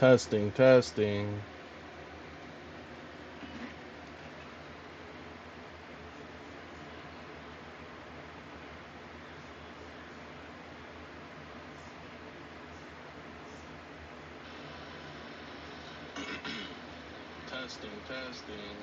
Testing, testing. Testing, testing.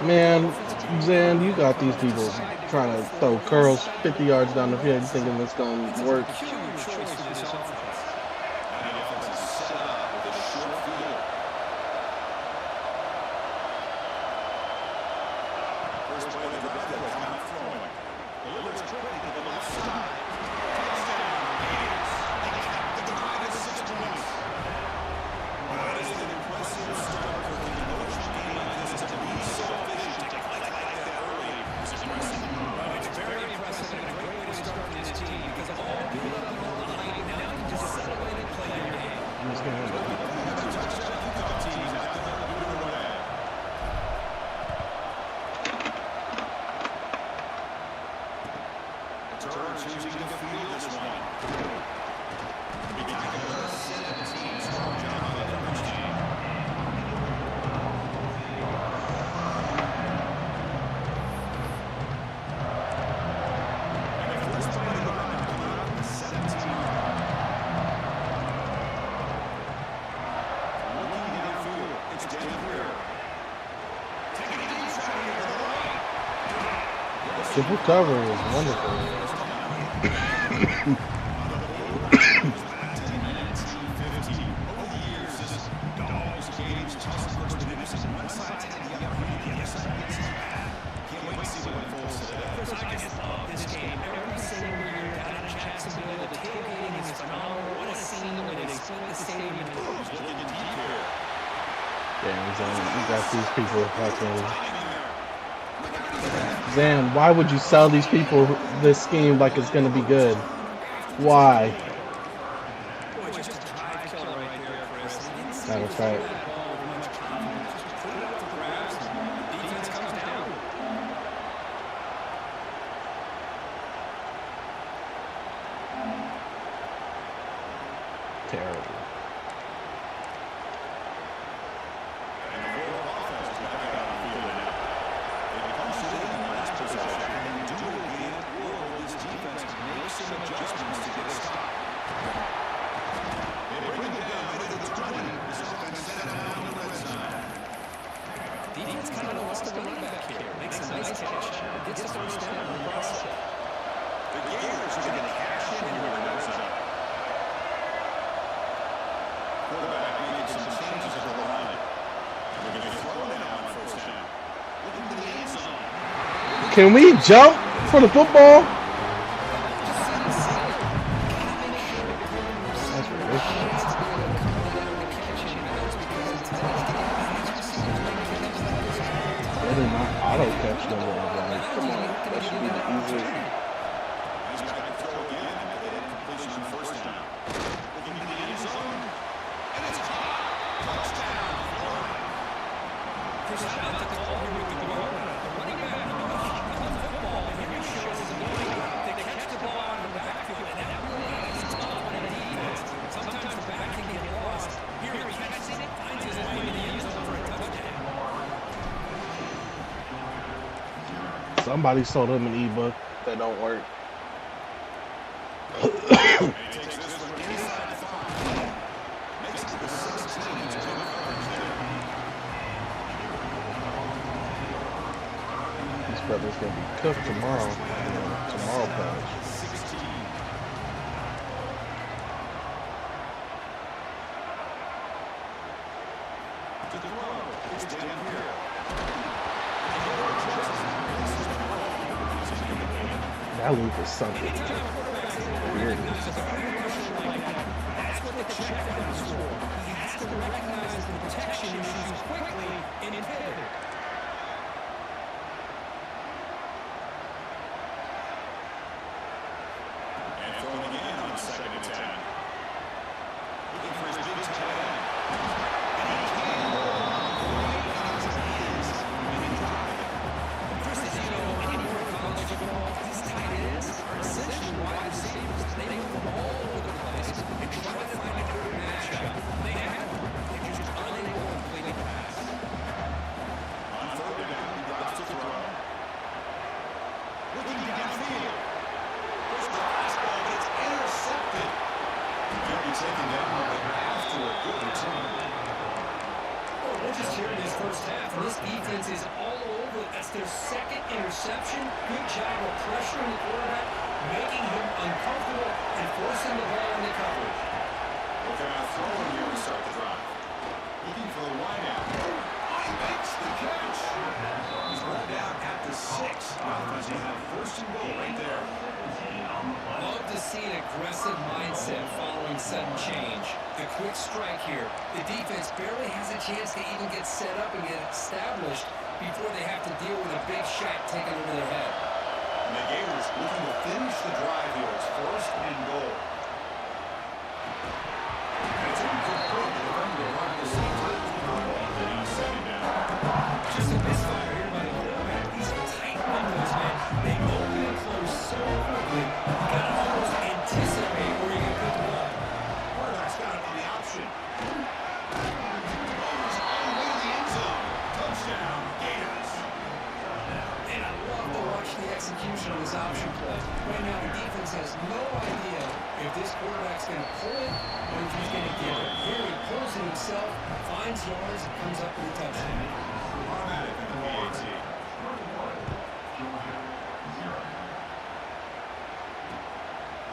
Man, Zan, you got these people trying to throw curls 50 yards down the field thinking it's going to work. Triple cover is wonderful. You got these people fucking. Zan, why would you sell these people this scheme like it's gonna be good? Why? Matter of fact. Terrible. Can we jump for the football? That's ridiculous. They did not auto catch them. Come on, that should be the easiest. Somebody sold him an ebook that don't work. This brother's gonna be cooked tomorrow. Tomorrow patch. That loop is something weird. That's what the check is for. He has to recognize the protection issues quickly and pivot. And throwing again on 2nd and 10. Looking for his big tight end. This defense is all over. That's their second interception. Good job of pressuring the quarterback, making him uncomfortable, and forcing the ball into coverage. Looking at throwing here to start the drive. Looking for the wideout. He makes the catch. He's run down at the 6. Offense will have 1st and goal right there. Love to see an aggressive mindset following sudden change. The quick strike here. The defense barely has a chance to even get set up and get established before they have to deal with a big shot taken over their head. And the Gators looking to finish the drive here. It's 1st and goal. And it's a good play to defend the run at the same time. And he's setting down. Just a misfire here by the quarterback. These tight windows, man. They open and close so quickly. You got to almost anticipate where you can put the ball. Quarterback's got it on the option. He's all the way to the end zone. Touchdown, Gators. And I love to watch the execution of this option play. Right now, the defense has no idea if this quarterback's going to pull it or if he's going to give it. Here he pulls it himself, finds yards, and comes up with a touchdown. Automatic in the PAT.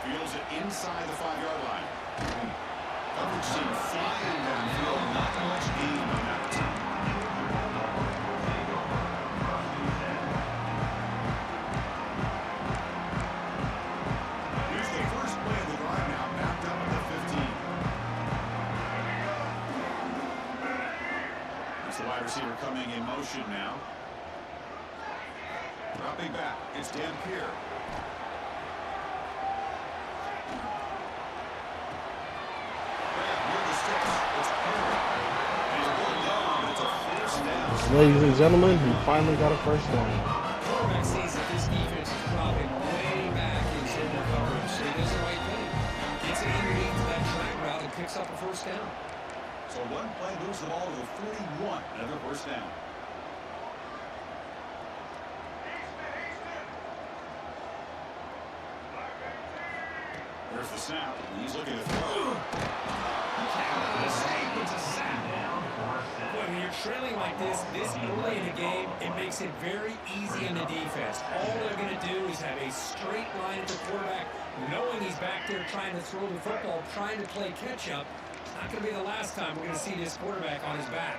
Fields it inside the 5-yard line. Coverage team flying downfield. Not much gain on that return. Here's the first play of the drive now, backed up at the 15. It's the wide receiver coming in motion now. Dropping back, it's Dan Pierre. Ladies and gentlemen, he finally got a first down. Quarterback sees that this defense is dropping way back in zone coverage, so he does the right thing. Gets it underneath that drag route and picks up a first down. So one play moves the ball to the 41, another first down. There's the snap. He's looking to throw. It's a sack. When you're trailing like this early in the game, it makes it very easy on the defense. All they're going to do is have a straight line at the quarterback, knowing he's back there trying to throw the football, trying to play catch-up. It's not going to be the last time we're going to see this quarterback on his back.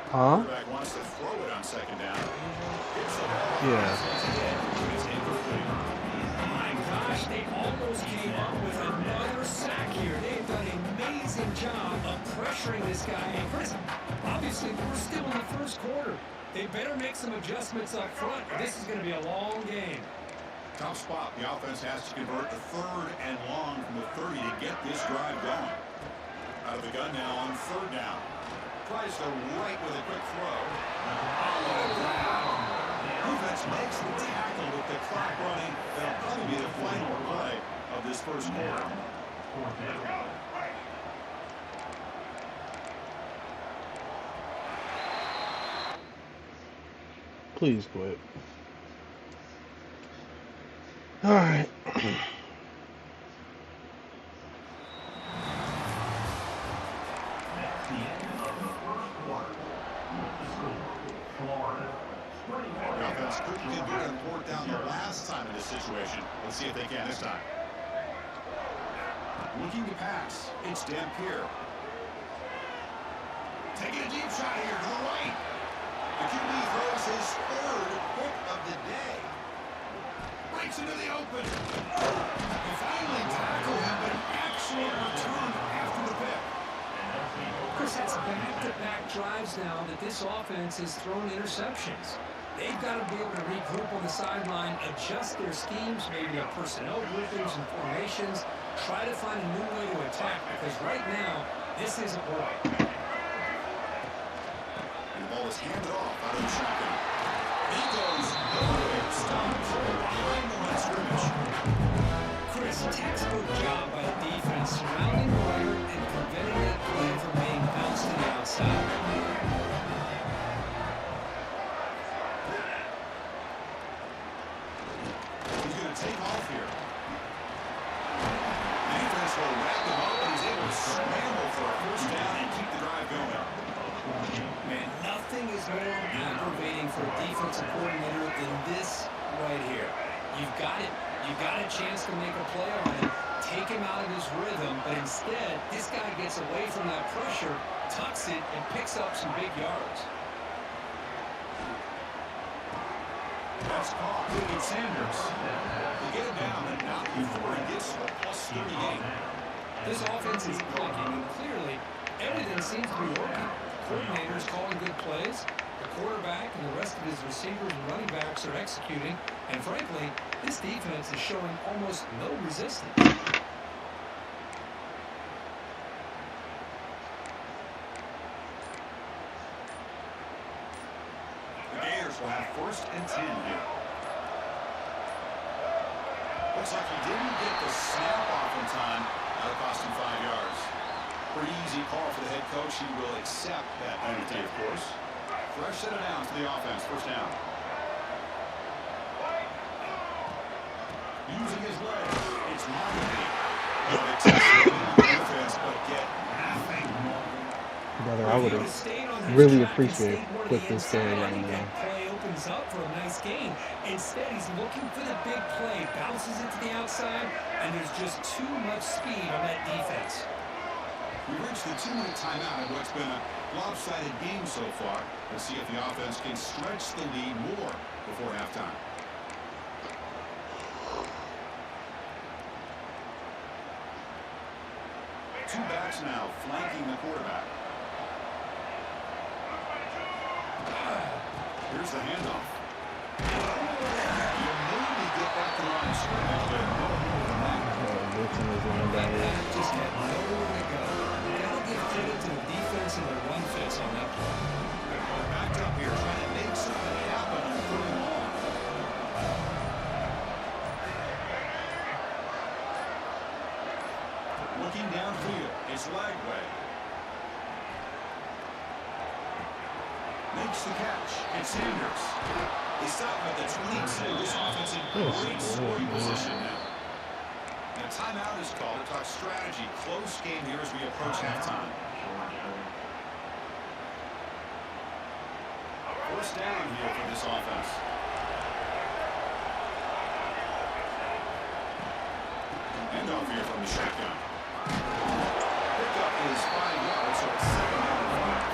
Huh? Quarterback wants to throw it on second down. Yeah. It's incomplete. My gosh, they almost came up with another sack here. They've done an amazing job of pressuring this guy. And Chris, obviously, we're still in the first quarter. They better make some adjustments up front. This is going to be a long game. Tough spot. The offense has to convert the 3rd and long from the 30 to get this drive going. Out of the gun now on 3rd down. Tries to right with a quick throw. Defense makes the tackle with the clock running. That'll probably be the final play of this first quarter. Please quit. All right. The offense couldn't convert on 4th down the last time in this situation. Let's see if they can this time. Looking to pass. It's Dan Pierre. Taking a deep shot here to the right. The QB throws his 3rd pick of the day. Breaks into the open. They finally tackle him, but an excellent return after the pick. Chris, that's back-to-back drives now that this offense has thrown interceptions. They've got to be able to regroup on the sideline, adjust their schemes, maybe a personnel groupings and formations, try to find a new way to attack, because right now, this isn't working. And the ball is handed off out of the shotgun. He goes nowhere. Stops behind the line of scrimmage. Chris, textbook job by the defense, surrounding Royer and preventing that play from being bounced to the outside. He's going to take off here. Defense will wrap him up, and he's able to scramble for a first down and keep the drive going. Man, nothing is more aggravating for a defensive coordinator than this right here. You've got it. You've got a chance to make a play on it, take him out of his rhythm, but instead, this guy gets away from that pressure, tucks it, and picks up some big yards. That's caught. It's Sanders. They get him down, and not before he gets a plus 38. This offense is clicking, and clearly, everything seems to be working. Coordinators calling good plays, the quarterback and the rest of his receivers and running backs are executing, and frankly, this defense is showing almost no resistance. The Gators will have 1st and 10 here. Looks like he didn't get the snap off in time. That'll cost him 5 yards. Pretty easy call for the head coach. He will accept that penalty, of course. Fresh set of downs to the offense. First down. Using his legs. It's Martin. Defense, but get nothing. Brother, I would really appreciate quick this game right now. Play opens up for a nice gain. Instead, he's looking for the big play. Bounces it to the outside, and there's just too much speed on that defense. We reached the 2-minute timeout of what's been a lopsided game so far. Let's see if the offense can stretch the lead more before halftime. Two backs now flanking the quarterback. Here's the handoff. You maybe get back to line of scrimmage, but Just had nowhere to go. You gotta give credit to the defense and the run fits on that play. We're backed up here trying to make something happen on 3rd and long. Looking downfield, it's Lagway. Makes the catch. It's Sanders. They stop at the 22. This offense in great scoring position now. And a timeout is called to talk strategy. Close game here as we approach halftime. First down here for this offense. Handoff here from the shotgun. Pickup is 5 yards, so it's 2nd down and 5.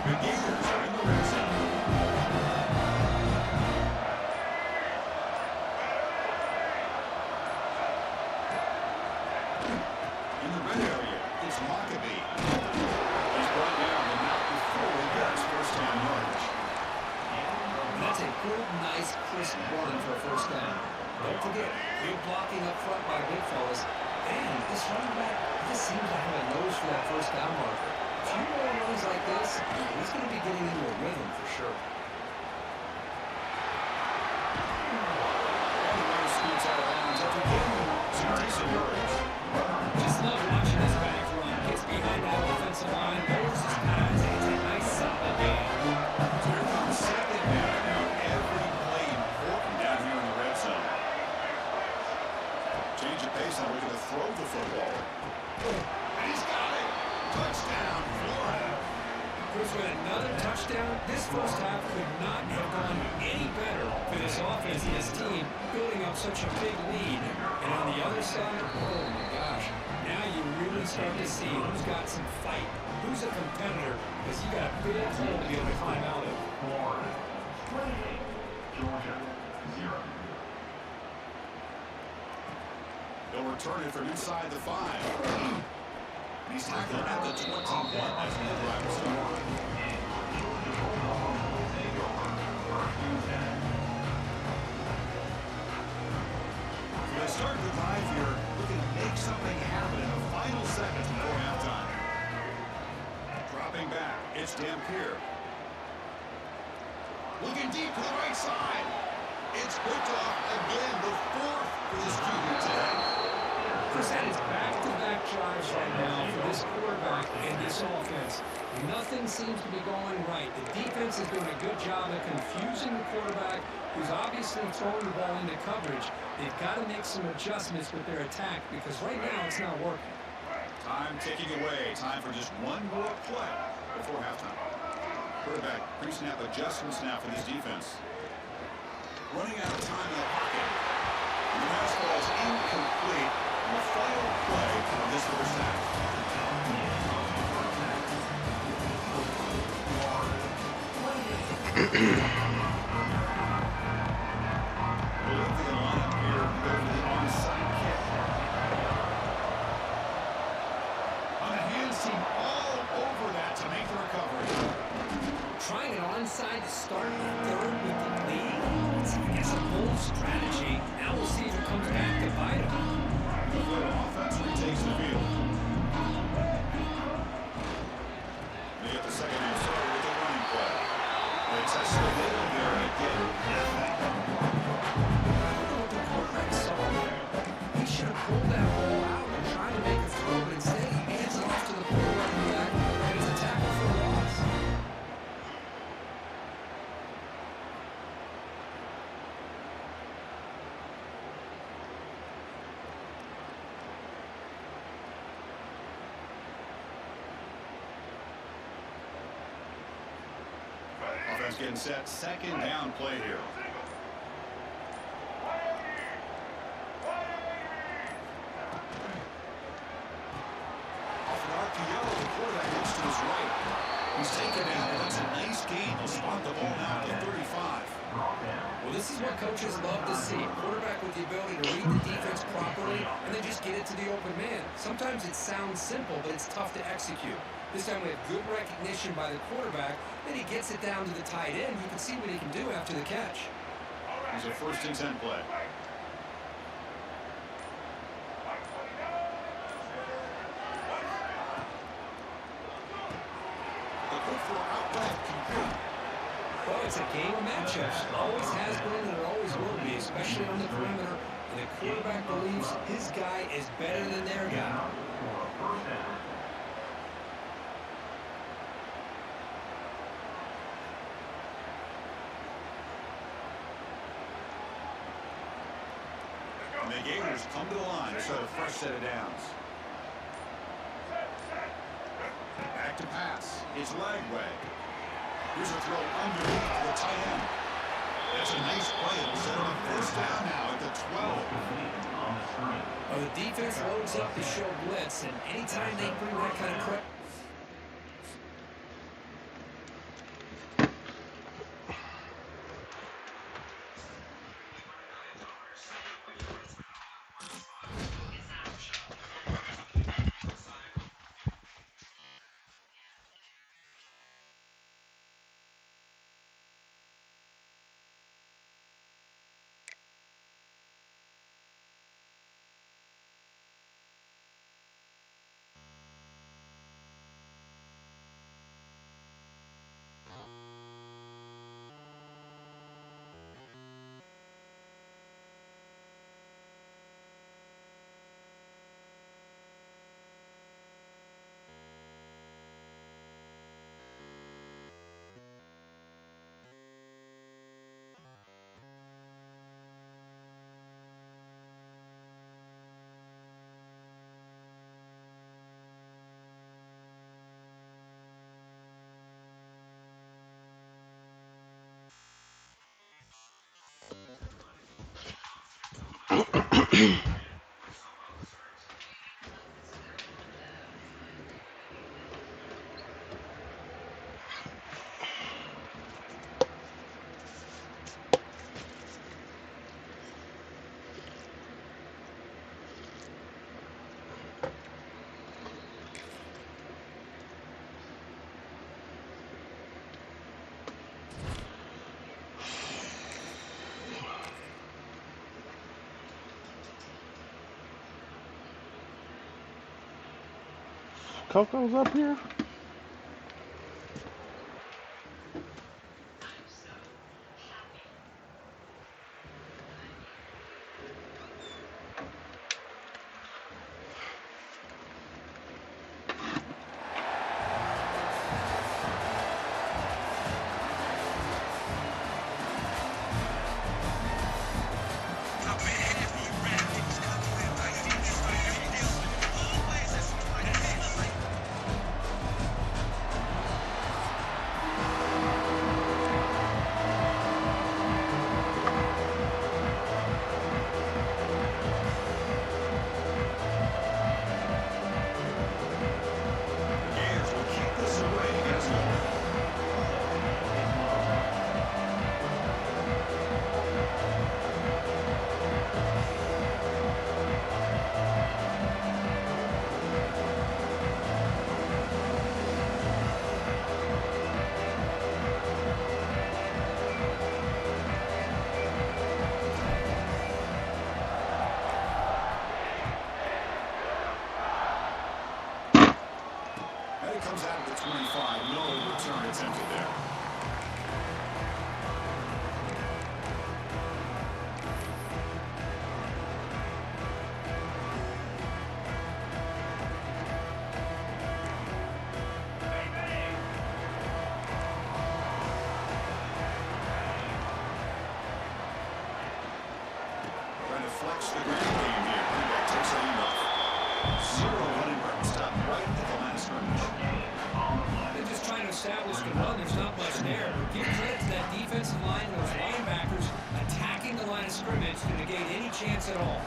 The Gators are in the red zone. In the red area, it's Maccabee. He's brought down and not before he gets first-down yardage. That's a good, nice, crisp run for a first down. Don't forget, good blocking up front by big fellas. And this running back just seems to have a nose for that first down marker. A few more runs like this, he's going to be getting into a rhythm for sure. And the runner scoots out of bounds after getting some decent yards. Just love watching this back run. Gets behind that offensive line, lowers his pads, and it's a nice solid game. So here comes 2nd down now. Every play important down here in the red zone. Change of pace now. We're going to throw the football. And he's got it. Touchdown, Florida. Chris, with another touchdown, this first half could not have gone any better for this offense and this team, building up such a big lead. And on the other side, oh my gosh, now you really start to see who's got some fight, who's a competitor, because you got a big hole to be able to climb out of. Georgia, 0. They'll return it from inside the 5. He's tackled at the 21 as the drive will start. So they start the drive here, looking to make something happen in the final seconds before halftime. Dropping back, it's Dampier. Looking deep to the right side. It's picked off again, the 4th for this QB today. Chris, that is back-to-back drives right now for this quarterback and this offense. Nothing seems to be going right. The defense is doing a good job of confusing the quarterback, who's obviously throwing the ball into coverage. They've got to make some adjustments with their attack because right now it's not working. Time ticking away. Time for just one more play before halftime. Quarterback pre-snap adjustments now for this defense. Running out of time in the pocket. The fastball is incomplete. The final play of this first half. We'll look for the lineup here and go for the onside kick. On the hands team all over that to make the recovery. Trying it onside to start the 3rd with the lead. It's, I guess, a bold strategy. Now we'll see if it comes back to bite him. The offense retakes the field. They get the second half started with a running play. They test the middle there and again. I don't know what the quarterback saw there. He should have pulled that ball out Defense getting set. Second down play here. Off an RPO, the quarterback looks to his right. He's taken down, and that's a nice gain. He'll spot the ball now at the 35. Well, this is what coaches love to see. A quarterback with the ability to read the defense properly and then just get it to the open man. Sometimes it sounds simple, but it's tough to execute. This time we have good recognition by the quarterback. Then he gets it down to the tight end. You can see what he can do after the catch. Here's a 1st and 10 play. The quick throw out left, complete. Well, it's a game of matchups. Always has been and it always will be, especially on the perimeter. And the quarterback believes his guy is better than their guy. And the Gators come to the line to start a fresh set of downs. Back to pass. It's Lagway. Here's a throw underneath the tight end. That's a nice play. It'll set him a 1st down now at the 12. Well, the defense loads up to show blitz, and anytime they bring that kind of pressure. Coco's up here? Comes out of the 25. No return attempted there. Trying to flex the ground game here. That takes a lead off. 0 running back stop right at the line of scrimmage. They're just trying to establish the run. There's not much there. Give credit to offensive line, those linebackers attacking the line of scrimmage to negate any chance at all.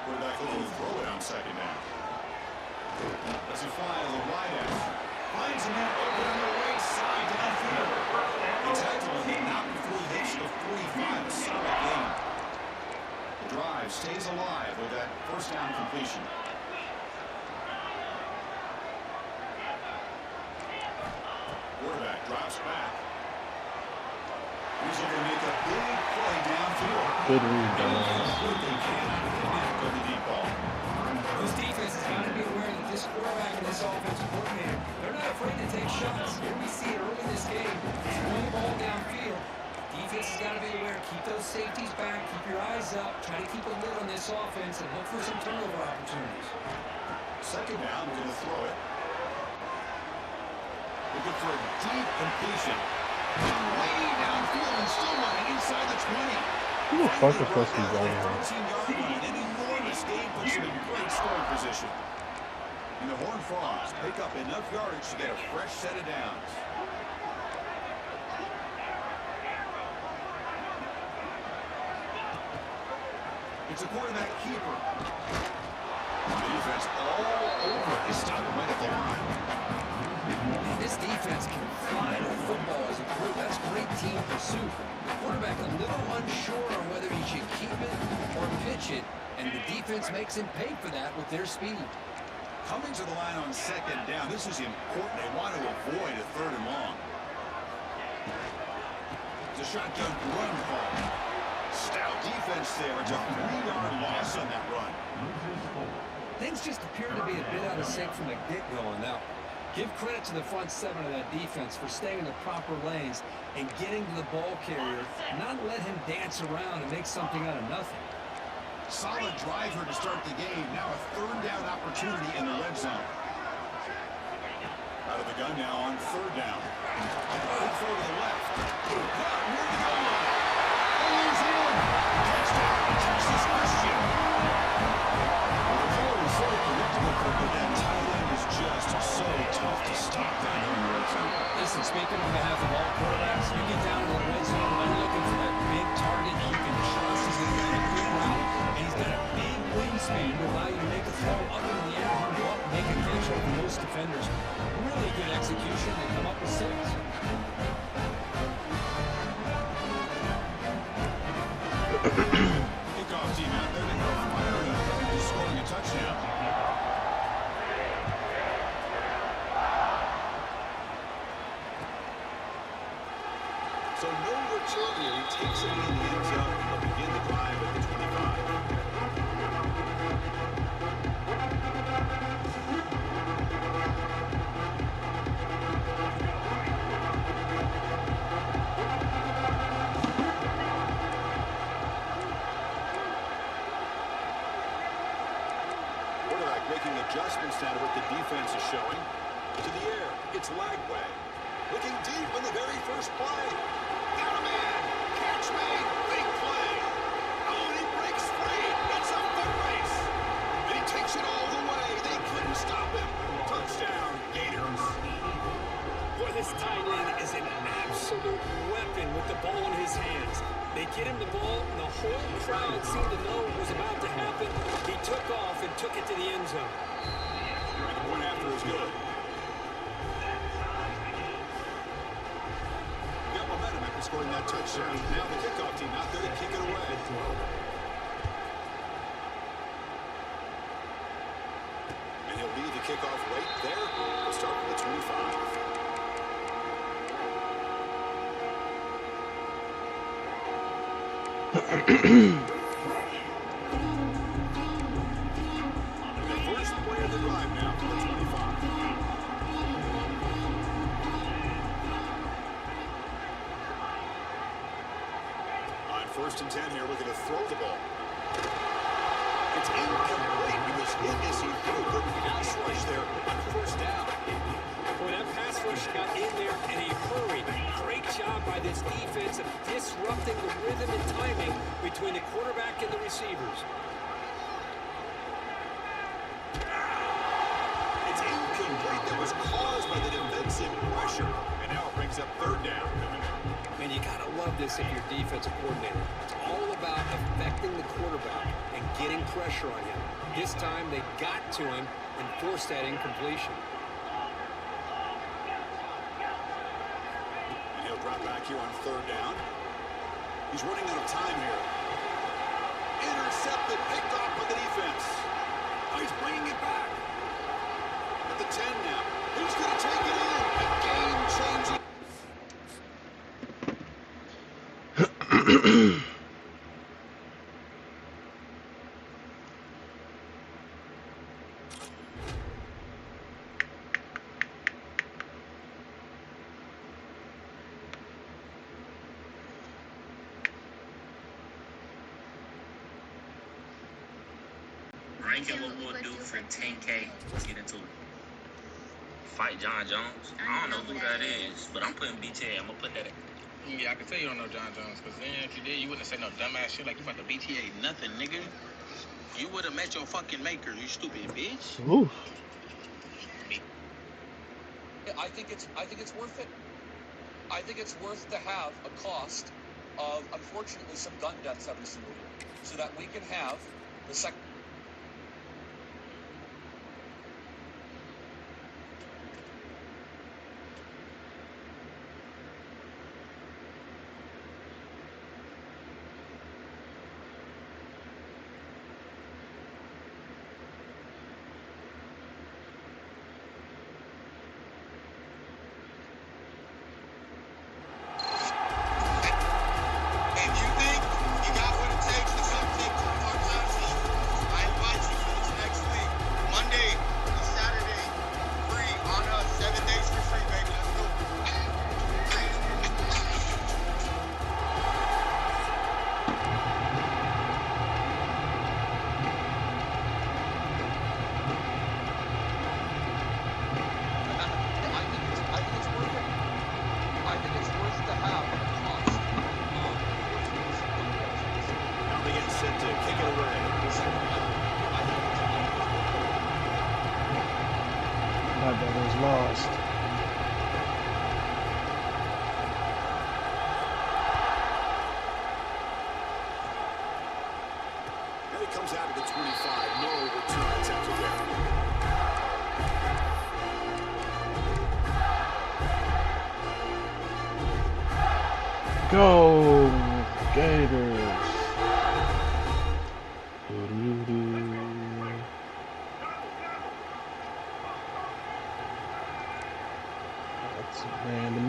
Quarterback looking to throw it on second down. As he fly to the wide out. Finds a man open on the right side downfield. The tackle him not before he hits the 45. A solid gain. The drive stays alive with that first down completion. Quarterback drops back. He's able to make a big play downfield. Good read, guys. They cannot connect with the deep ball. This defense has got to be aware that this quarterback and this offensive coordinator, they're not afraid to take shots. Here we see it early in this game. Throwing the ball downfield. Defense has got to be aware. Keep those safeties back. Keep your eyes up. Try to keep a lid on this offense and look for some turnover opportunities. Second down, we're going to throw it. Looking for a deep completion. Way downfield and still running inside the 20. Who the fuck is supposed to be going on? 13-yard line. An enormous gain puts him in great scoring position. And the Horned Frogs pick up enough yardage to get a fresh set of downs. It's a quarterback keeper. The defense all over it. They stop him right at the line. This defense can fly the football as a group. That's great team pursuit. The quarterback a little unsure on whether he should keep it or pitch it, and the defense makes him pay for that with their speed. Coming to the line on second down, this is important. They want to avoid a third and long. It's a shotgun run call. Stout defense there. It's a 3-yard loss on that run. Things just appear to be a bit out of sync from the get-go on that one. Give credit to the front seven of that defense for staying in the proper lanes and getting to the ball carrier, not let him dance around and make something out of nothing. Solid driver to start the game. Now a third down opportunity in the red zone. Out of the gun now on third down. Throw to the left. Touchdown, Texas Christian. Well, the goal is so predictable, but that tight end is just so tough to stop down here in the red zone. Listen, speaking on behalf of all quarterbacks, you get down to the red zone and you're looking for that big target you can trust. He's going to run a good route, and he's got a big wingspan to allow you to make a throw up in the air and go up and make a catch over most defenders. Really good execution. They come up with 6. Kickoff team out there. They go fired up, just scoring a touchdown. So no return here. He takes it in the end zone. They'll begin the drive at the 25. Quarterback making adjustments now to what the defense is showing. To the air. It's Lagway. Looking deep on the very first play. Got a man. Catch made. Big play. Oh, and he breaks free. It's a foot race. And he takes it all the way. They couldn't stop him. Touchdown, Gators. Boy, this tight end is an absolute weapon with the ball in his hands. They get him the ball, and the whole crowd seemed to know what was about to happen. He took off and took it to the end zone. And the point after is good. Got momentum after scoring that touchdown. Now the kickoff team out there to kick it away. And he'll lead the kickoff right there. We'll start with the 25. The first play of the drive now for the 25. On 1st and 10 here, looking to throw the ball. It's incomplete. He was in as he threw a good pass rush there on 1st down. When that pass rush got in there and he hurried, great job by this defense of disrupting the rhythm and timing between between the quarterback and the receivers. It's incomplete. That was caused by the defensive pressure. And now it brings up third down. And you gotta love this if you're defensive coordinator. It's all about affecting the quarterback and getting pressure on him. This time they got to him and forced that incompletion. And he'll drop back here on third down. He's running out of time here. Intercepted, picked off by the defense. Oh, he's bringing it back. At the 10 now. Who's going to take it in? A game-changing. Ranking what we'll do for 10K. Let's get into it. Fight John Jones. I don't know who that is, but I'm putting BTA. I'm gonna put that in. Yeah, I can tell you don't know John Jones, because then if you did, you wouldn't have said no dumbass shit like you about to BTA nothing, nigga. You would have met your fucking maker, you stupid bitch. Oof. Yeah, I think it's worth it. I think it's worth to have a cost of, unfortunately, some gun deaths every single year, so that we can have the second. My brother's lost. Now he comes out of the 25. No return attempt again. Go, Gators. That's random.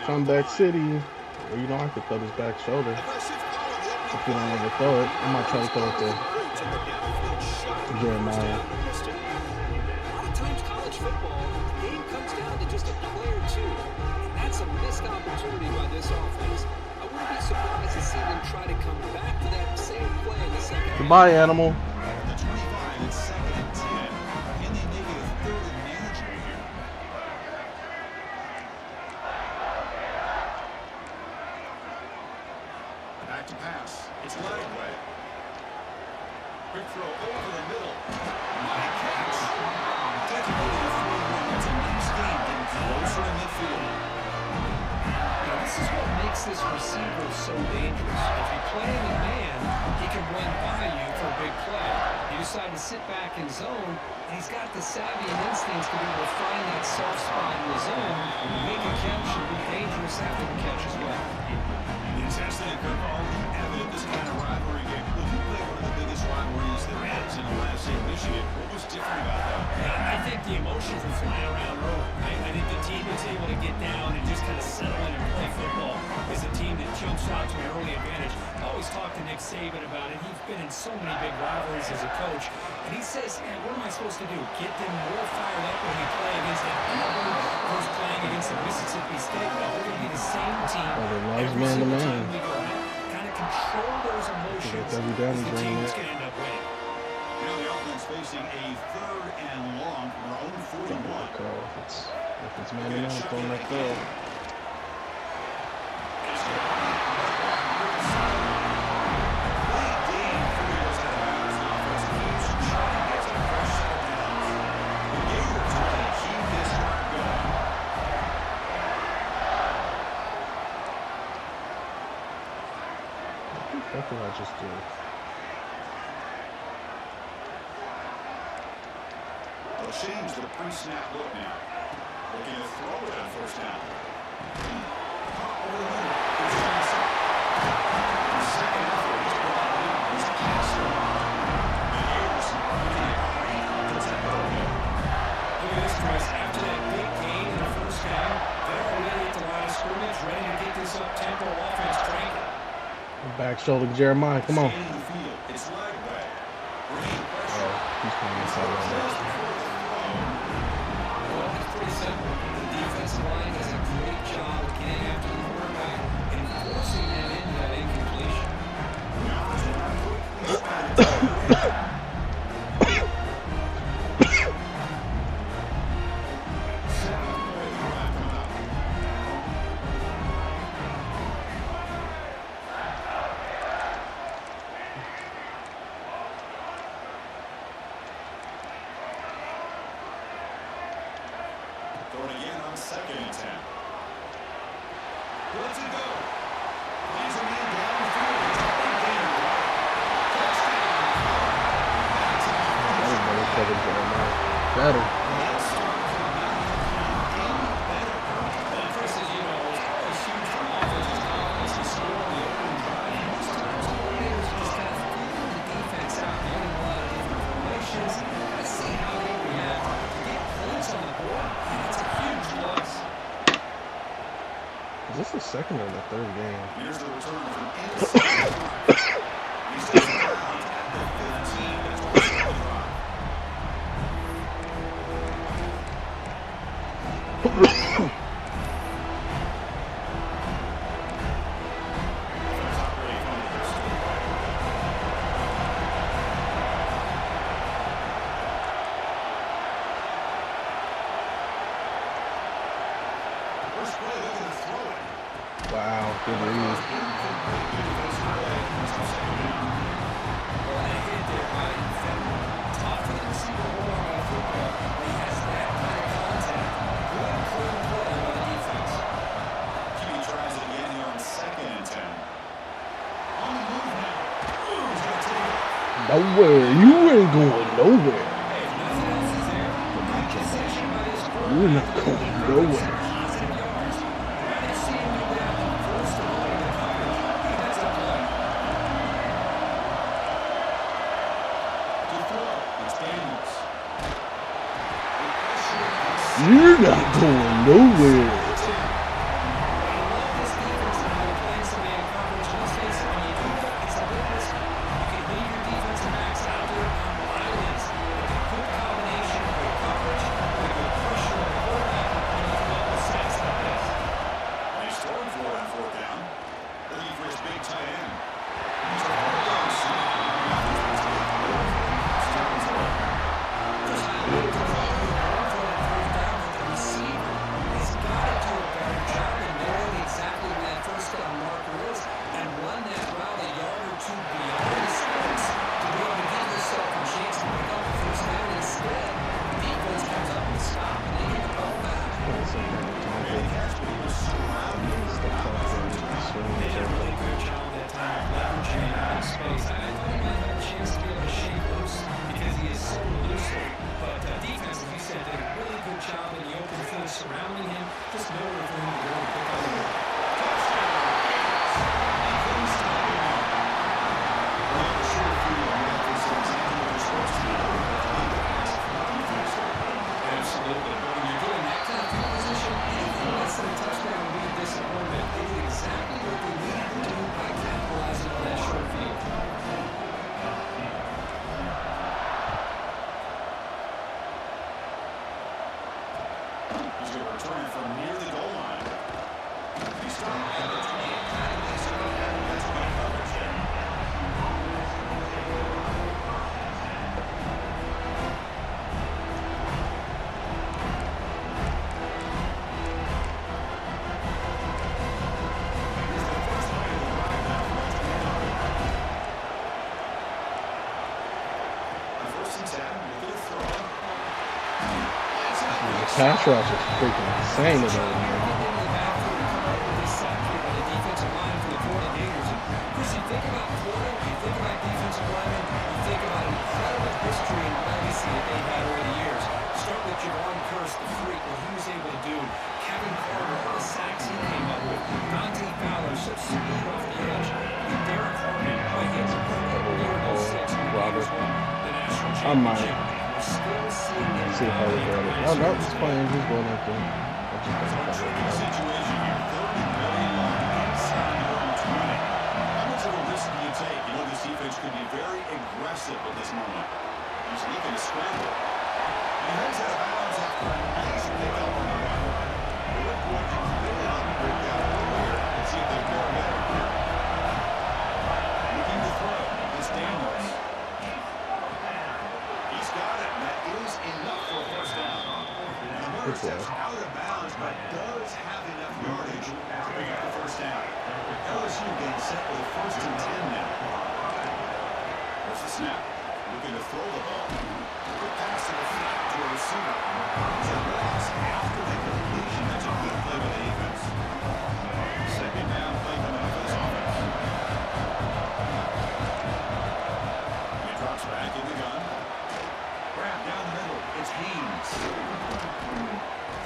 Comeback City. Well, you know I could throw this back shoulder. If you don't ever throw it, I might try to throw it to Jeremiah. A lot of times college football, the game comes down to just a play or two. And that's a missed opportunity by this offense. I wouldn't be surprised to see them try to come back to that same play in the second half. Goodbye, animal. The 25, it's second and 10. And they make it a third and manageable here. Back to pass. It's leg way. Quick throw over the middle. My catch. Designated a 4-1. It's a nice game. Getting closer to midfield. Now, this is what makes this receiver so dangerous. If you play him in man, he can run by you for a big play. You decide to sit back in zone, and he's got the savvy and instincts to be able to find that soft spot in the zone, make a catch, and be dangerous after the catch as well. The intensity of football evident this kind of rivalry game. Look, you play one of the biggest rivalries there is in Ohio State, Michigan. What was different about that? Yeah, I think the emotions were flying around early. I think the team was able to get down and just kind of settle in and play football is a team that jumps out to an early advantage. I always talk to Nick Saban about it. He's been in so many big rivalries as a coach. And he says, man, what am I supposed to do? Get them more fired up when we play against that Auburn versus playing against the Mississippi State. No, we're going to be the same team every single time we go out. Kind of control those emotions. The team's going to end up winning. Now the offense facing a third and long from their own 41. If it's man to man, throw him that throw. What did I just do? They'll change the pre-snap look now. Looking to throw it on first down. Caught over the middle. Here's Johnson. The second effort is brought in. He's passed it. And here's the tackle again. Look at this, Chris. After that big gain in the first down, they're already at the line of scrimmage, ready to get this up-tempo offense cranking. Back shoulder Jeremiah, come on. Scanning the field. It's leg way. Bringing Oh, pressure. he's playing inside right now. Well, it's pretty simple. The defensive line does a great job of getting after the quarterback and forcing them into that incompletion. Going again on 2nd and 10. Let's it go. Plays a man downfield. Big gain. That was better coverage, Jeremiah. Better. Well, Chris, as you know, it's always huge from offensive confidence to score on the opening drive. Most times, coordinators just kind of feel the defense out, running a lot of different formations, kind of see how they react. To get points on the board, it's a huge loss. Is this the second or the third game? Here's the return from inside. He's just around at the 15. That's what he's going to drive. First play, looking to throw it. Wow, good read. Well, they hit there, right? Tough for the receiver to hold on a football. He has that kind of contact. Good, clean play by the defense. QB tries it again here on 2nd and 10. On the move now. He's going to take it. Nowhere. You ain't going nowhere. Hey, if nothing else is there, good decision by this quarterback. You're not going nowhere. Positive yards. Rather see him do that than force the ball into coverage. He has a play. To throw. It's Daniels. You're not going nowhere. I love this defense and how they're playing some man coverage. Let's face it, when you do that, it's a bit risky. You can leave your defensive backs out there on islands. It's a good combination of good coverage with good pressure on the quarterback and you come up with sacks like this. And he's throwing for it on 4th down. Looking for his big tight end. He's a 4th down snap. There's not a little problem for that 4th down, but the receiver has got to do a better job in knowing exactly where that first down marker is and run that route a yard or two beyond the sticks to be able to give yourself a chance to pick up the first down. Instead, the defense comes up with a stop and they get the ball back. They did a really good job that time of leveraging out of space. I thought he might have a chance to be able to shake loose because he is so elusive. But defense, as you said, did a really good job in the open field surrounding him. Just nowhere for him to go and pick up the ball. Absolutely. But when you're doing that kind of field position, anything less than a touchdown would be a disappointment. They did exactly what they needed to do by capitalizing on that short field. He's going to return it from near the goal line. He's starting at the 28. That's good coverage there. On 1st and 10, looking to throw. Pass rush is freaking insane today, man. Into the backfield and come up with this sack here by the defensive line for the coordinators. And Chris, you think about speed off the edge. Derek Harmon might hit the year 06 when the Eagles won the national I might. championship. We're still seeing them. See how we got it. Oh no, he's playing. He's going up there. Tricky situation here. 30 million inside your own 20. How much of a risk do you take? You know this defense could be very aggressive at this moment. He's looking to scramble. He heads out of bounds after a nice pickup on the run. The Red Boy can really not break out earlier. Let's see if they fare better here. Looking to throw. It's Daniels. He's got it, and that is enough for a first down. The steps out of bounds, but does have enough yardage to bring up the first down. LSU getting set with a 1st and 10 now. There's the snap. Looking to throw the ball. Quick pass to the flat to a receiver. It's a loss after the completion. That's a good play by the defense. Second down play coming up for this offense. He drops back in the gun. Grab down the middle. It's Haynes.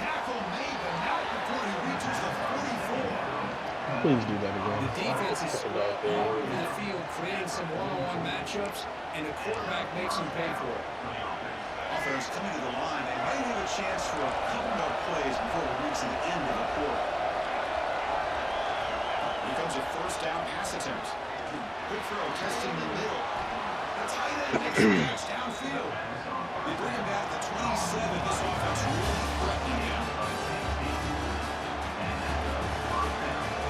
Tackle made, but not before he reaches the 44. Please do that again. The defense is spread all over the field, creating some one-on-one matchups, and the quarterback makes them pay for it. Offense coming to the line. They might have a chance for a couple more plays before we reach the end of the quarter. Here comes a first down pass attempt. Quick throw, testing the middle. The tight end makes a catch downfield. They bring him back to 27. This offense really threatening him.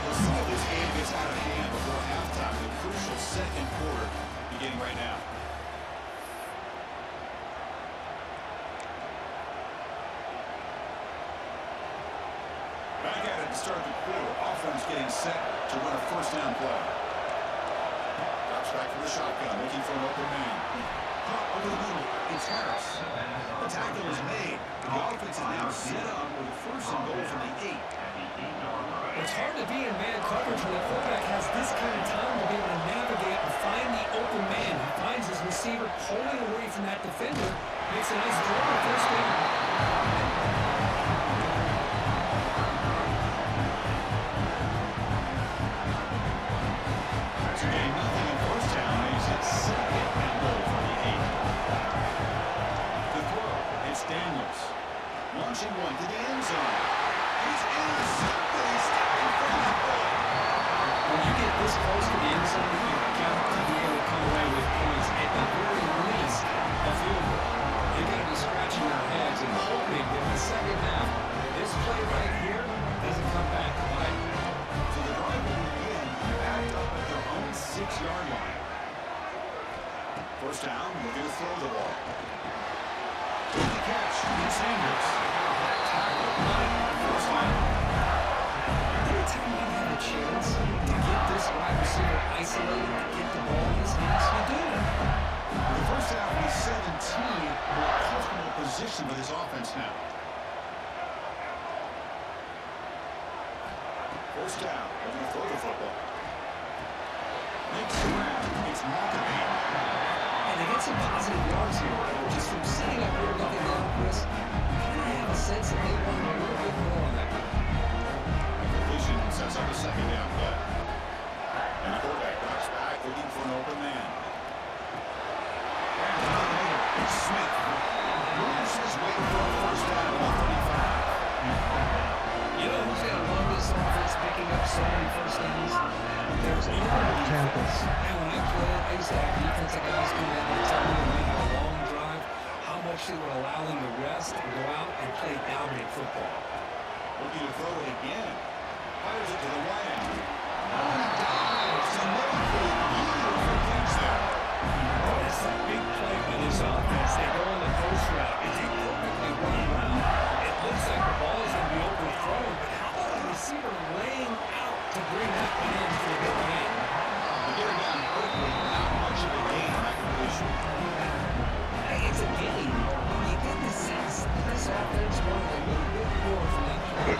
We'll see if this game gets out of hand before halftime. The crucial second quarter beginning right now. Back at it to start the quarter. Offense getting set to run a first down play. Drops back for the shotgun, looking for an open man. Caught over the middle. It's Harris. The tackle is made. The offense is now set up with a 1st and goal from the 8. It's hard to be in man coverage when the quarterback has this kind of time to be able to navigate and find the open man. He finds his receiver pulling away from that defender. Makes a nice throw on first down. To gain nothing in first down makes it 2nd and goal from the 8. The throw, it's Daniels. Launching one to the end zone. He's intercepted. He's stepping for his ball. When you get this close to the end zone, you've got to be able to come away with points, at the very least, a field goal. You've got to be scratching your heads and hoping that in the second half, this play right here doesn't come back to bite. So the drive will begin backed up at their own 6-yard line. First down, looking to throw the ball. With the catch, it's Sanders. Tackle, first down. Anytime you have a chance to get this wide receiver isolated, to get the ball in his hands, you do it. The first half was 17, more comfortable position for this offense now. First down, looking to throw the football. Makes the grab, it's Markovine. And they get some positive yards here. Just from sitting up here looking down, Chris, you kind of have a sense that they want a little bit more on that guy. Completion sets up a second down play. And the quarterback drops back, looking for an open man. It's Smith. Moves his way for a first down on 35. You know who's going to love this offense picking up so many first downs? There's Campus. And when I played, I used to have defensive guys come in and tell me when we had a long drive, how much they would allow them to rest and go out and play dominant football. Looking to throw it again. Fires it to the right end. Dives. Another beautiful catch there. Oh, that's a big play by this offense. They go on the post route. It's a perfectly run route. It looks like the ball is going to be overthrown, but how about the receiver laying out to bring that one in for a good game? They get it down quickly. Not much of a gain on that completion. Hey, it's a game. You get the sense that this offense wanted a little bit more from that play.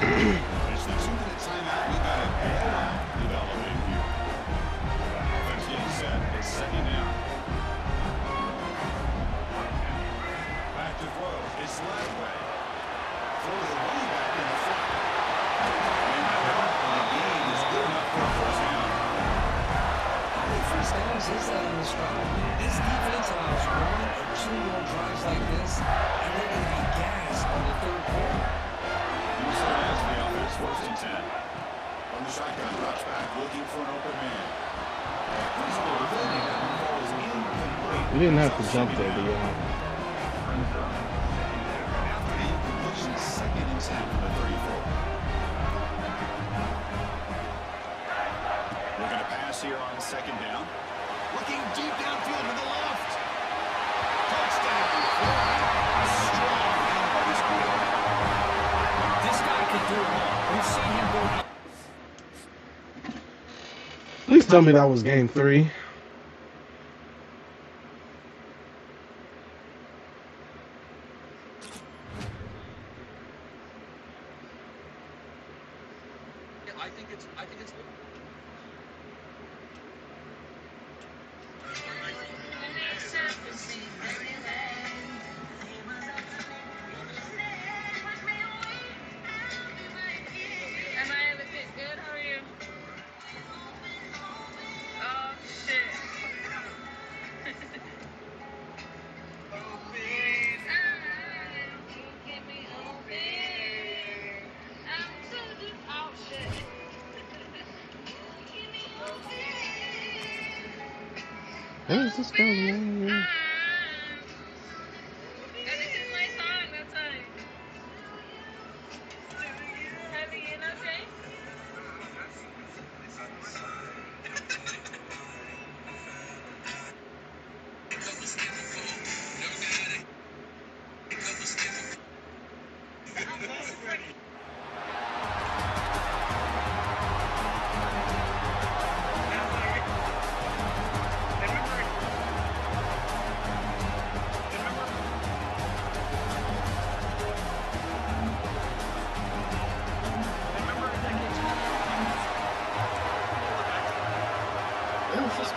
It's the 2-minute timeout. We've got a bad flaws is that in this drive? This defense allows 1 or 2 more drives like this, and they're going to be gassed by the third quarter. Here's the last for the offense, 1st and 10. From the shotgun, drops back, looking for an open man. We didn't have to jump there, do you? After the incompletion, 2nd and 10 from the 34. We're going to pass here on 2nd down. Looking deep downfield to the left. Touchdown. Strong hand by this quarterback. This guy can do it all. We've seen him go. Please tell me that was game 3. I think it's Where is this going? This is my song, that's why. Heavy, you know, okay?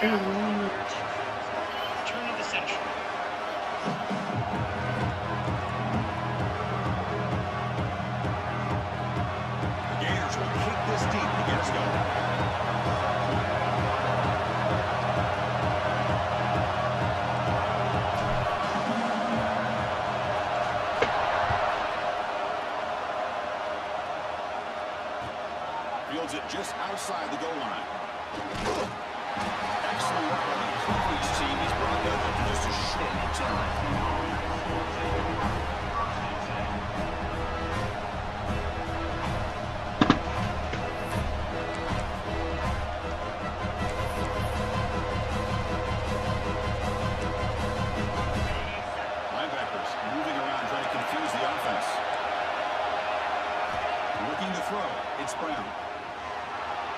Turn of the century. The Gators will kick this deep to get us going. Fields it just outside the goal line. Excellent work by the coverage team. He's brought that up in just a short time. Linebackers moving around trying to confuse the offense. Looking to throw. It's Brown.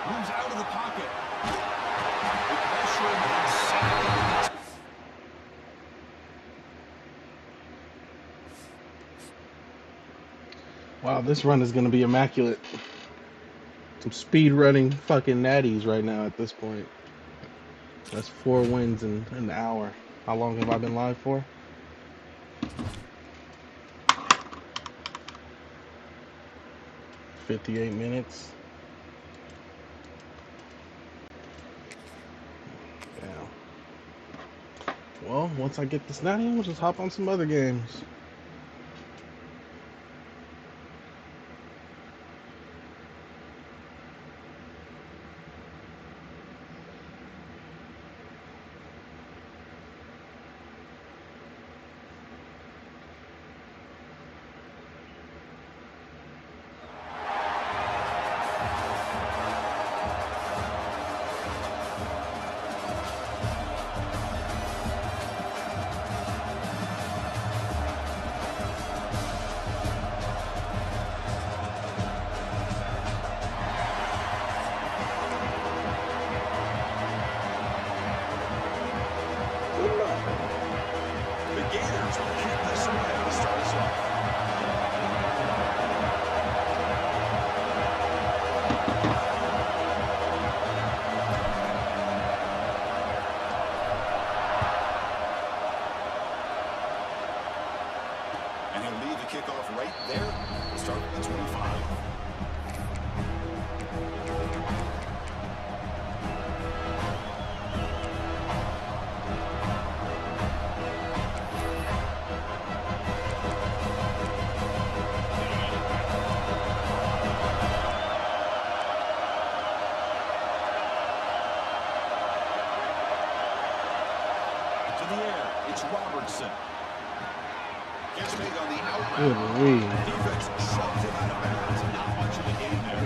Moves out of the pocket. The pressure inside. Wow, this run is going to be immaculate. Some speed running fucking natties right now at this point. That's 4 wins in an hour. How long have I been live for? "58 minutes. Yeah. Well, once I get this natty, we'll just hop on some other games. The Gators will kick this away to start us off. And he'll leave the kickoff right there. We'll start at the 25. in the air. It's Robertson. Gets big on the out Good route. read. Defense shoves him out of bounds. Not much of a gain there.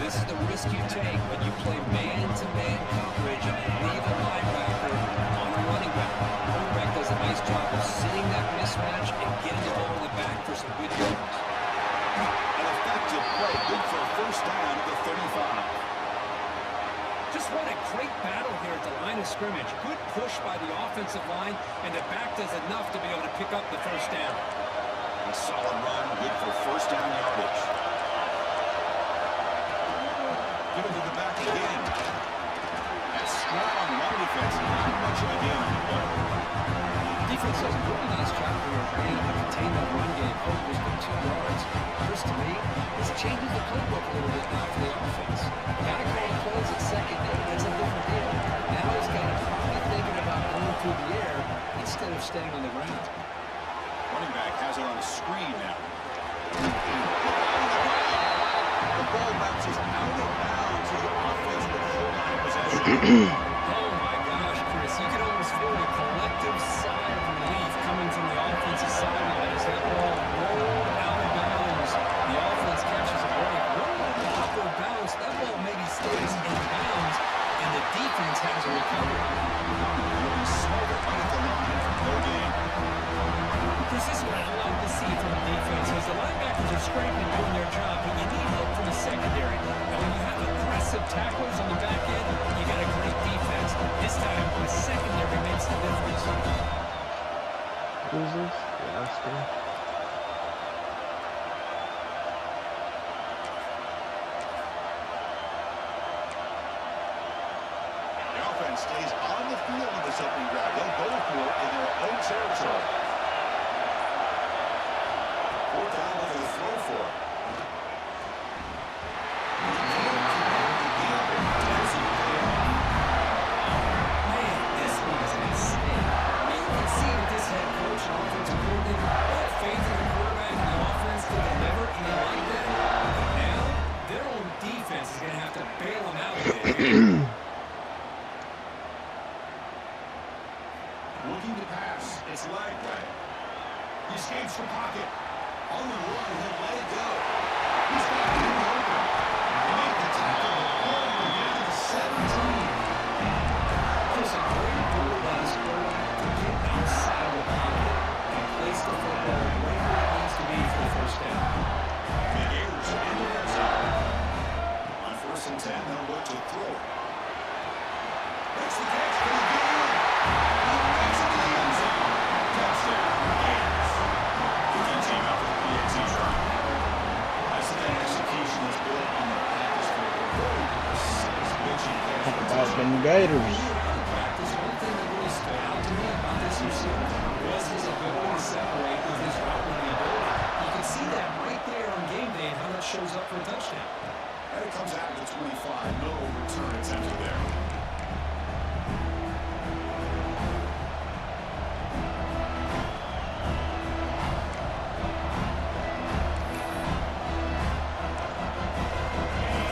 This is the risk you take when you play man-to-man coverage and leave a linebacker on a running back. Quarterback does a nice job of seeing that mismatch and getting the ball in the back for some good yards. An effective play. Good for a first down at the 35. Just what a great battle here at the line of scrimmage. Good push by the offensive line, and the back does enough to be able to pick up the first down. A solid run. Good for first down yardage. Give it to the back again. That's strong run defense. Not much of a gain on the play. Defense does a really nice job here of being able to contain that run game. Oh, it was for 2 yards. Chris, to me, this changes the playbook a little bit now for the offense. Got to call the plays at second down. That's a different deal. Now he's got to probably thinking about going through the air instead of staying on the ground. Running back has it on a screen now. The ball bounces out of bounds. The offense will hold on to possession. Oh my gosh, Chris, you can almost feel a collective sigh of relief coming from the offensive sideline as that ball rolled out of bounds. The offense catches a break. Rolled off their bounds. That ball maybe stays in bounds, and the defense has a recovery. Really smoked it right at the line for no gain. This is what I love to see from the defense is the linebackers are scraping doing their job, but you need help from the secondary. And when you have aggressive tacklers on the back end, you got a great defense. This time, the secondary makes the difference. Who is this? Last one. The offense stays on the field in this opening drive. They'll go for it in their own territory. Fourth down, looking to throw for it. Man, this one is insane. You can see that this head coach and offensive coordinator had faith in the quarterback and the offense that they never even like that. But now, their own defense is going to have to bail them out a bit. Looking to pass. It's Lagway. He escapes the pocket. On the run, he'll let it go. He's got it open. He made the tackle all the way to the 17. There's a great goal by this quarterback to get outside of the pocket and place the football right where it needs to be for the first down. Big Ayers in the red zone. On 1st and 10, they'll look to throw it. Makes the catch for the game. He makes it to the end zone. Touchdown, Ayers. Good team out for the PAT try. That's the execution is built on the practice field. Very precise pitching catch. Talk about them Gators. Practice, one thing that really stood out to me about this receiver was his ability to separate with his route running ability. You can see that right there on game day and how that shows up for a touchdown. And it comes out to the 25. No return attempted there.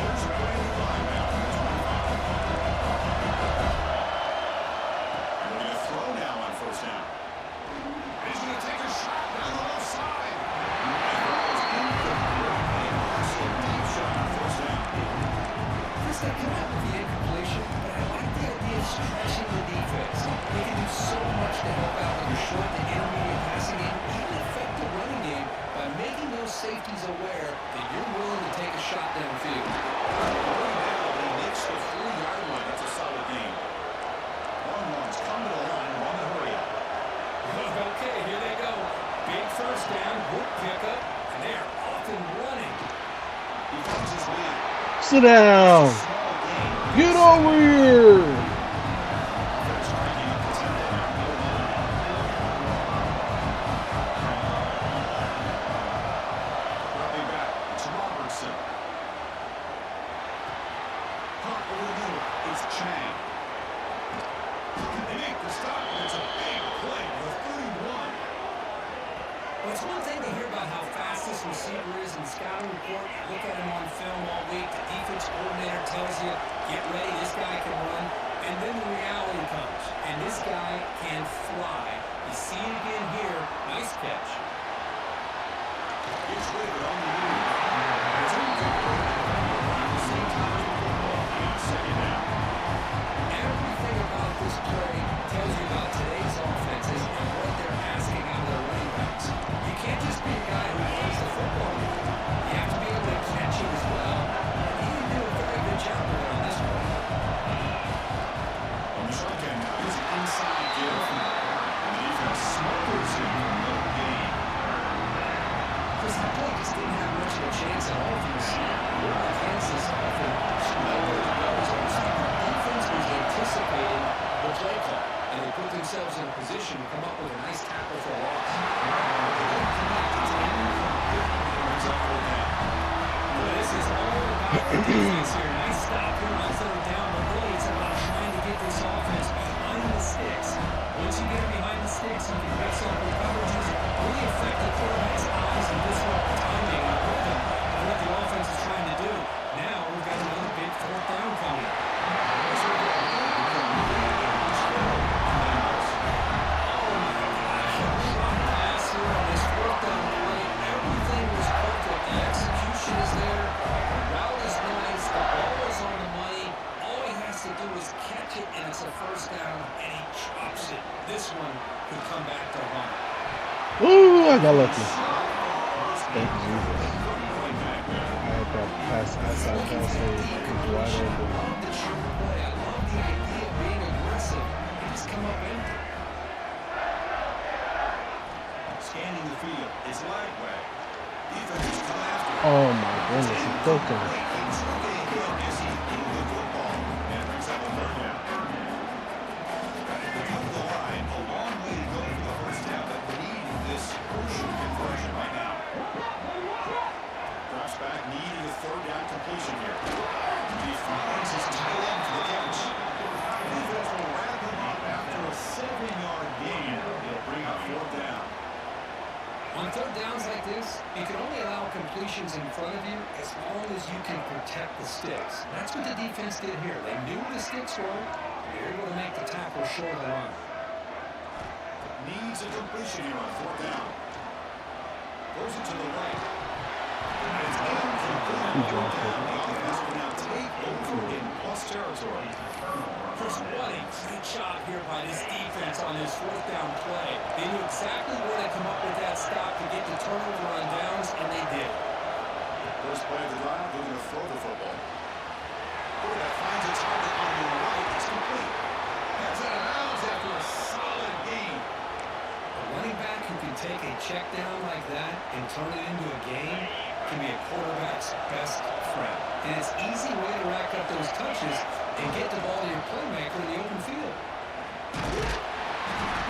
First play of the line now from the 25. Looking to throw now on first down. And he's going to take a shot down the left side. And that was incomplete. A massive deep shot on first down. Chris, they come out with the incompletion, but I like the idea of stretching the defense. They can do so much to help out with the short to intermediate passing game, even affect the running game by making those safeties aware that you're willing to take a shot downfield. Right now, he makes the 3-yard line. That's a solid gain. Longhorns come to the line, run the hurry up. Okay, here they go. Big first down, good pickup, and they're off and running. He finds his man. Sit down. Small gain. Get over here. Offense breaking up the tempo now. No line. Dropping back. It's Robertson. Caught over the middle. It's Chang. They make the stop, and it's a big play for 31. Well, it's one thing to hear about how fast this receiver is in scouting report. You look at him on film all week. The defense coordinator tells you, get ready, this guy can run. And then the reality comes, and this guy can defense here. Nice stop here on third down, but really it's about trying to get this offense behind the sticks. Once you get it behind the sticks, you can mix up with coverages, really affect the quarterback's eyes and disrupt the timing and rhythm of what the offense is trying to do. Now we've got another big fourth down coming. And it's a first down, and he chops it. This one could come back to haunt. Ooh, I got lucky. Thank Jesus. I had that pass outside pass. It was wide open. I love the triple play. I love the idea of being aggressive. They just come up empty. Scanning the field is Lagway. Defense is coming after him. Oh my goodness, he took him. Completion here. He finds his tight end for the catch. Defense will wrap him up after a 7-yard gain. He'll bring up fourth down. On third downs like this, you can only allow completions in front of you as long as you can protect the sticks. That's what the defense did here. They knew the sticks were. They were able to make the tackle short of the run. Needs a completion here on fourth down. Throws it to the right. It's incomplete. He dropped it. The offense will now take over in plus territory. Chris, what a great job here by this defense on this fourth down play. They knew exactly where to come up with that stop to get the turnover on downs, and they did. First play of the drive, looking to throw the football. Quarterback finds a target on the right. It's complete. That's out of bounds after a solid gain. A running back who can take a check down like that and turn it into a gain can be a quarterback's best friend. And it's an easy way to rack up those touches and get the ball to your playmaker in the open field.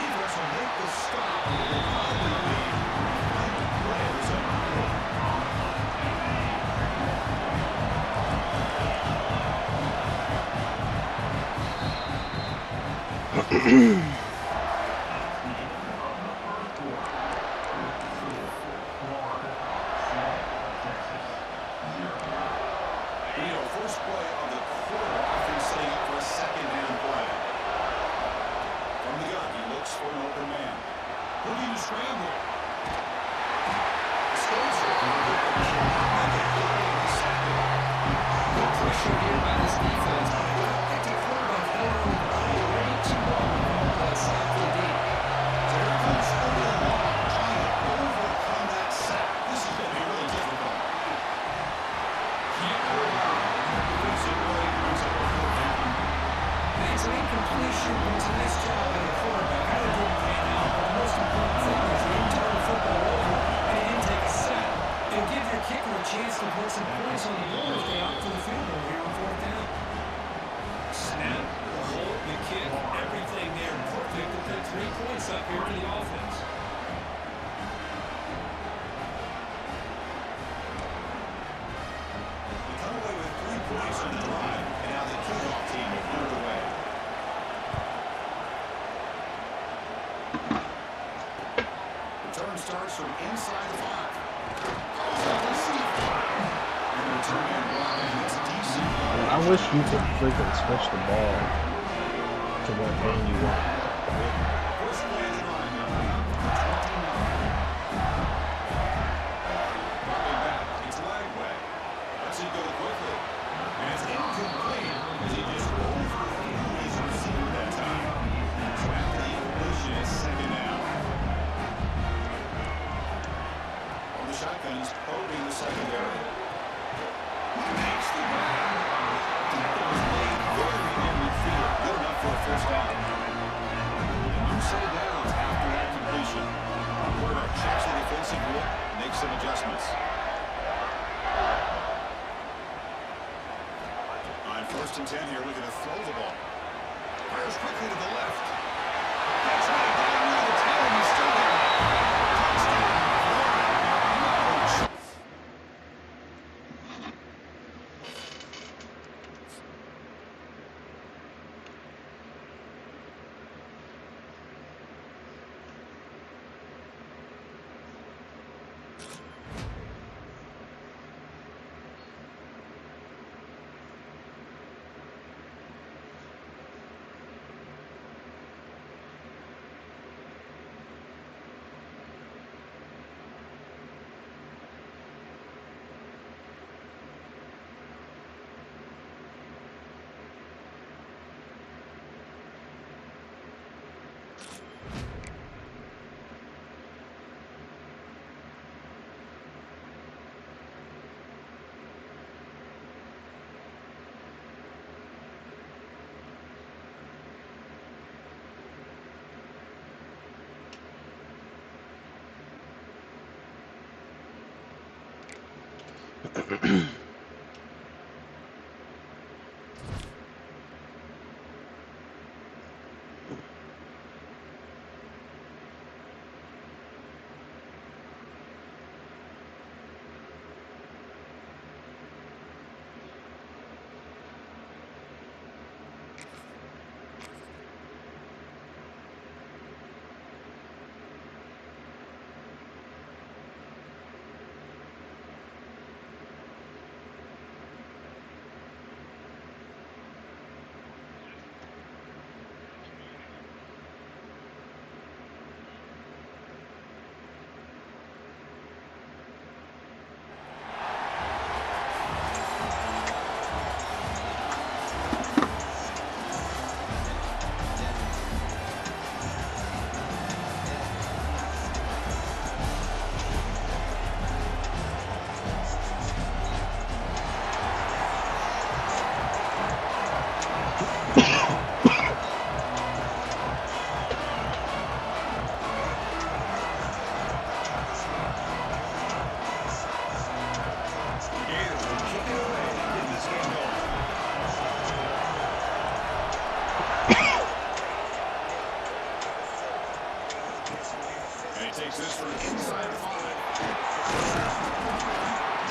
Defense will make the stop. Probably be final play of the zone. First play of the quarter, offense setting up for a second down play. From the gun, he looks for an open man. Looking to scramble. Escapes it. Good pressure here by this defense. Get the quarterback held on the ball way too long and all that sack for deep. Here comes third and long, trying to overcome that sack. This is going to be really difficult. Can't hold on. It's an incompletion, but it's a nice job by the quarterback. I didn't pan out, but the most important thing is he didn't turn the football over and he didn't take a sack. It'll give your kicker a chance to put some points on the board if they opt for the field goal here on fourth down. Snap, the hold, the kick, everything there perfect to put 3 points up here for the offense. We come away with 3 points on the drive, and now the kickoff team will put it away. Return starts from inside the 5. And the return man block hits DC. I wish you could freaking switch the ball to what game you want. First play of the drive now. 29. Dropping back, it's Lagway. Lets it go quickly. And it's incomplete as he just overthrew his receiver that time. So after the incompletion, it's second down. On the shotgun, he's probing the secondary. He makes the grab. Tackle was made very near midfield. Good enough for a first down. No set downs after that completion. Quarterback checks the defensive look, makes some adjustments. On first and 10 here, looking to throw the ball. Fires quickly to the left. That's right down near the 10. He's still there. Touchdown. Takes this from inside 5.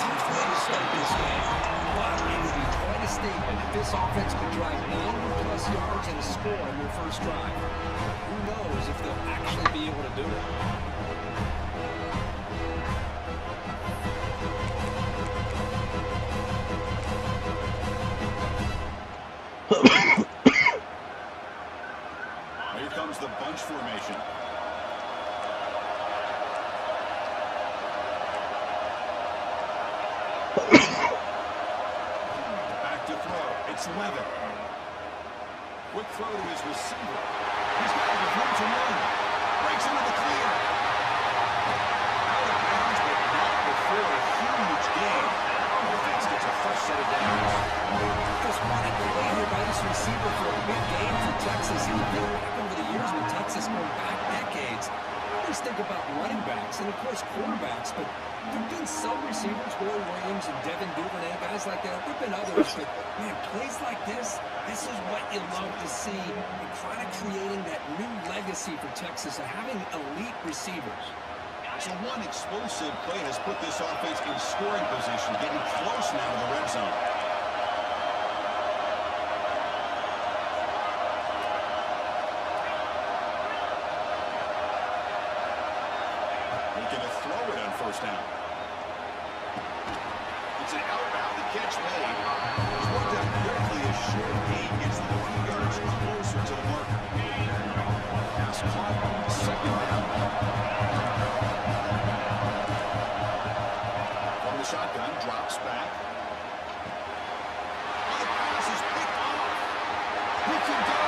Tough way to start this game. But it would be quite a statement if this offense could drive 90-plus yards and a score on their first drive. Who knows if they'll actually be able to do it. Here comes the bunch formation. Back to throw. It's Levitt. Quick throw to his receiver. He's got the room to run. Breaks into the clear. Out of bounds, but not before a huge gain. Defense gets a fresh set of downs. Just what a play here by this receiver for a big game for Texas. And you think back over the years with Texas going back decades, I always think about running backs and, of course, quarterbacks, but there have been some receivers, Roy Williams and Devin Duvernay, guys like that. There have been others, but, man, plays like this is what you love to see. And kind of creating that new legacy for Texas of having elite receivers. So one explosive play has put this offense in scoring position, getting close now to the red zone. Looking to throw it on first down. It's an outbound, the catch made. It's worked out quickly as short gain gets them a few yards closer to the marker. Pass caught, second down. From the shotgun, drops back. Oh, the pass is picked off. He can go.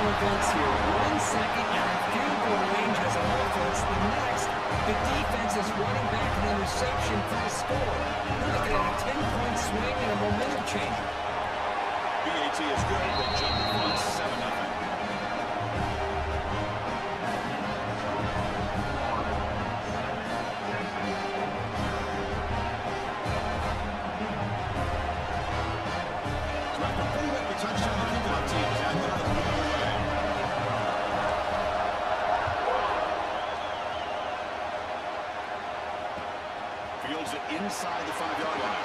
Events here. 1 second and a field goal range as an offense. The next, the defense is running back an interception for the score. We're looking at a 10-point swing and a momentum changer. BAT is good. They jump the front 7-0. So after putting up the touchdown, the kickoff team is out there to move away. Fields it inside the 5-yard line.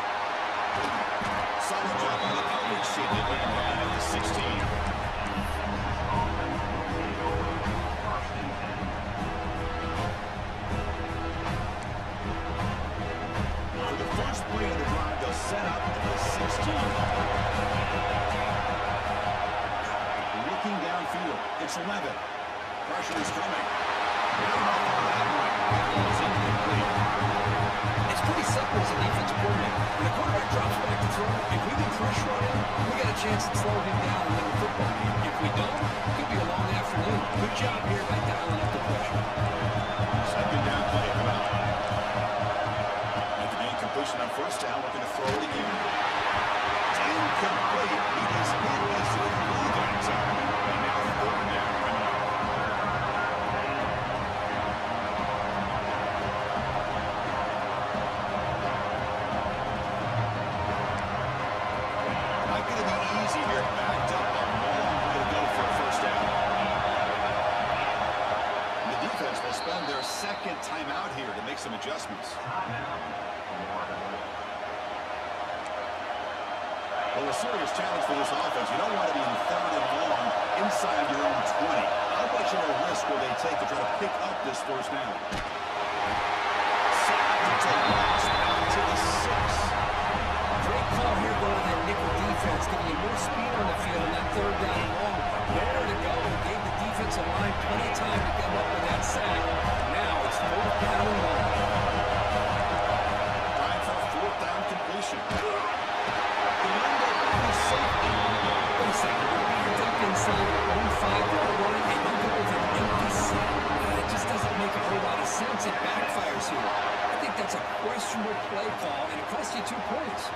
Solid job on the coverage sheet. They bring him down at the 16. For the first play of the drive, they'll set up at the 16. Looking downfield, it's Levitt. Pressure is coming. It's incomplete. It's pretty simple as a defensive coordinator. When the quarterback drops back to throw, if we can pressure on him, we got a chance to slow him down and win the football game. If we don't, it could be a long afternoon. Good job here by dialing up the pressure. Second down play come out. At the game completion on first down, looking to throw it again. a serious challenge for this offense. You don't want to be in 3rd and long inside your own 20. How much of a risk will they take to try to pick up this first down? To loss back to the 6. Great call here going to that nickel defense, giving you more speed on the field on that 3rd down and long. Nowhere to go. Gave the defensive line plenty of time to come up with that sack. Now it's 4th down and long. Trying for a 4th down completion. The window is safety. Wait a second. You're duck inside your own 5-yard line and you go with an empty set. It just doesn't make a whole lot of sense. It backfires here. I think that's a questionable play call, and it cost you 2 points.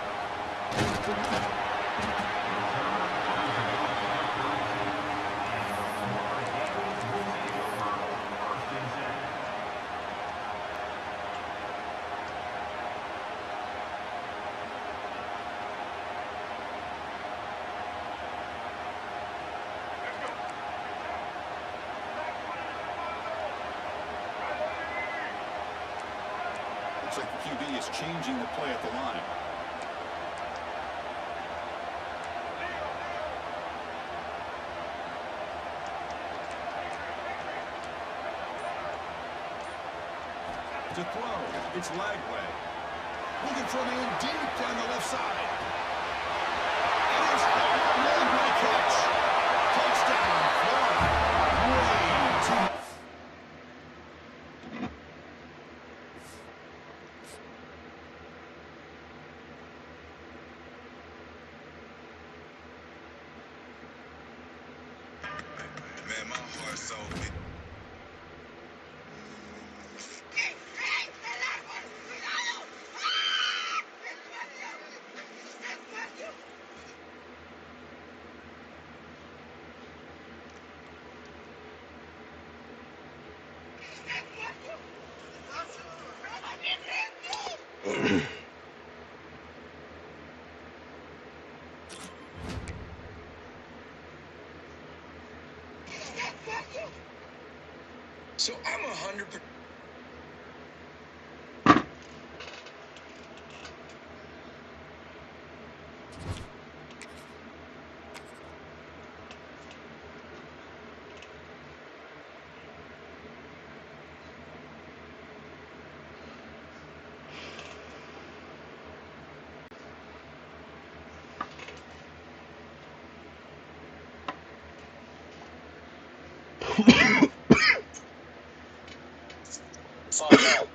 Looks like the QB is changing the play at the line. To throw, it's Lagway. Looking for the in deep down the left side. It is Lagway catch. Touchdown, Florida. Way too. Man, my heart's so big. So I'm 100%. Find out.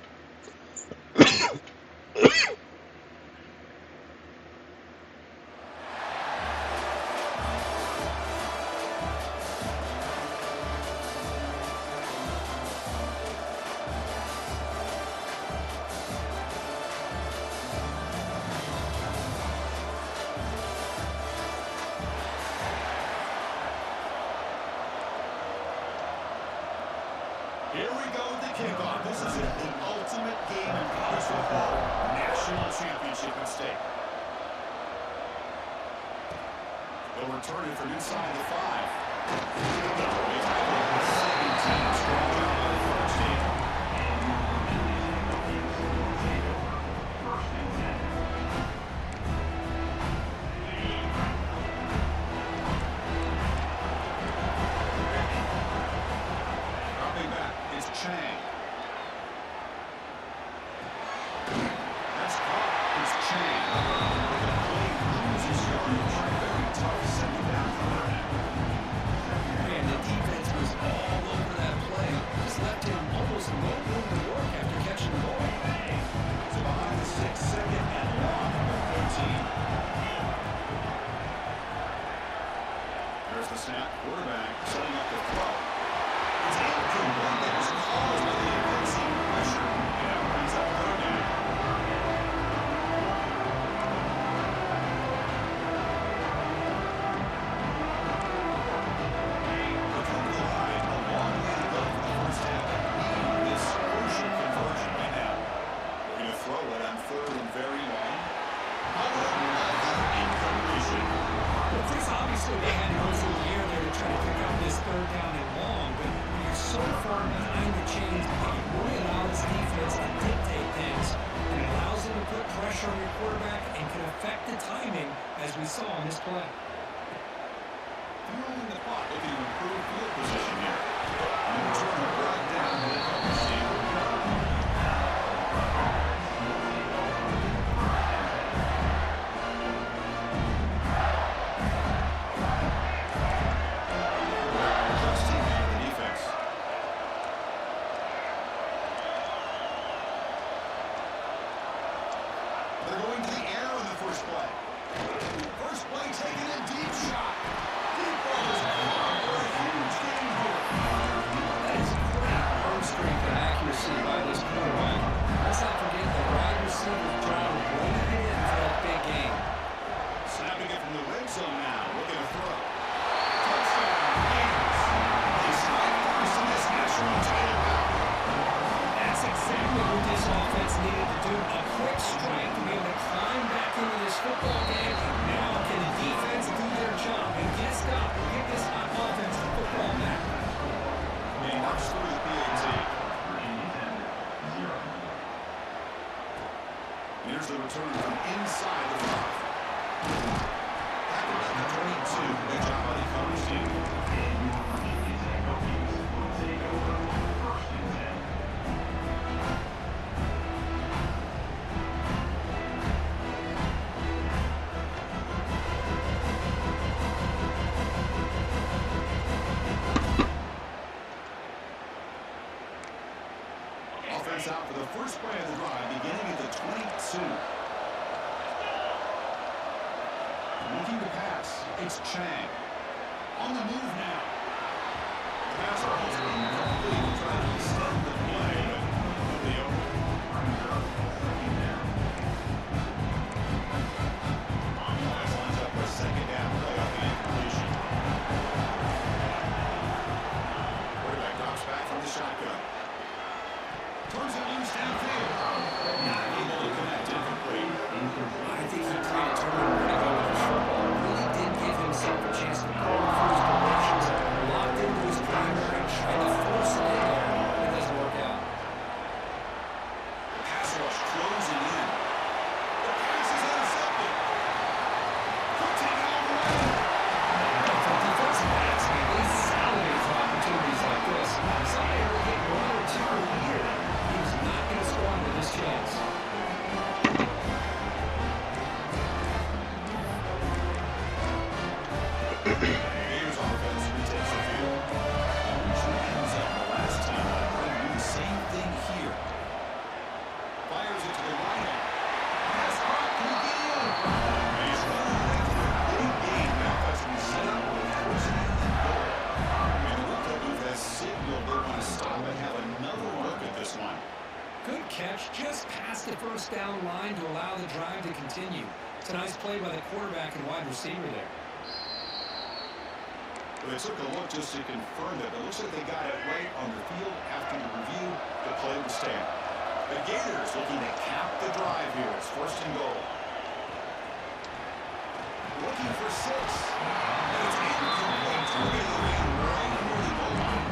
Here we go with the kickoff. This is the ultimate game in college football. National championship at stake. They'll return it from inside the 5. 17 strong job on the first team. Dropping back is Chang. That's caught. It's Chang. The play loses yardage. Very tough second down for them. Man, the defense was all over that play. Just left him almost no room to work after catching the ball. So behind the 6, 2nd and long number 13. There's the snap. Quarterback setting up the throw. It's incomplete. That was caused by the offensive pressure. And that brings up 3rd down. Looking behind, a long way to go for the first half. Needing this crucial conversion right now. Looking to throw it on 3rd and very long. Another incompletion. Well, Chris, obviously they had to go through the air there to try to pick up this 3rd down and long, but when you're so far behind the chains, it really allows defense to dictate things, and it allows them to put pressure pressure on your quarterback and can affect the timing, as we saw on this play. Fueling the clock, looking to improve field position here. And return it right down to the coverage team. Adjusting now the defense. They're going to the air on the first play. First play taken in, deep shot. Deep ball is caught for a huge gain here. That is great arm strength and accuracy by this quarterback. Let's not forget the wide receiver's job of bringing it in for that big game. Snapping it from the red zone now. Looking to throw. Touchdown, Gators. They strike first in this national title bout. That's exactly what this offense needed to do. A quick strike to be able to climb back into this football game. Now can the defense do their job and get a stop and get this hot offense the football back? He marks through the PAT. Here's the return from inside the 5. Tackled at the 22. Good job by the coverage team. Offense out for the first play of the drive, beginning at the 22. Looking to pass. It's Chang. On the move now. The pass almost incomplete. Trying to extend the play, but nobody open. Pass lines up for a second down play off the incompletion. Quarterback drops back from the shotgun. Turns it loose downfield. Not able to connect, incomplete. I think he predetermined where to go with his football. Really did give himself a chance to go through his progressions, locked into his primary, trying to force it in there. It doesn't work out. Pass rush closing in. The pass is intercepted. Could take it all the way. For defensive backs, man, they salivate for opportunities like this. Saw Aaron get 1 or 2 a year. He was not going to squander this chance. Gators offense retakes the field. Usually ends up the last time. They'll do the same thing here. Fires it to the right end. Pass caught. Can he get in? He's running after a big gain. Now that's been set up with first and goal. And the Wilco booth has signaled they want to stop and have another look at this one. Good catch, just past the first down line to allow the drive to continue. It's a nice play by the quarterback and wide receiver there. They took a look just to confirm that. It looks like they got it right on the field after the review. The play would stand. The Gators looking to cap the drive here. It's first and goal. Looking for 6. And it's incomplete. Turning the man right into the goal line.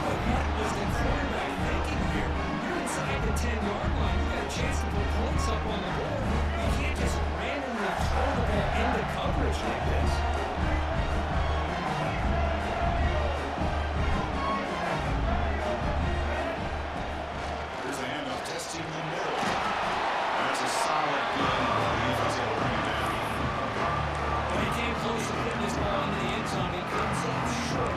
But what was the quarterback thinking here? You're inside the 10-yard line. You got a chance to put points up on the board. You can't just randomly throw the ball into coverage like this. Here's the handoff, testing the middle. That's a solid gain. The defense able to bring it down. When he came close to putting this ball into the end zone, he comes up short.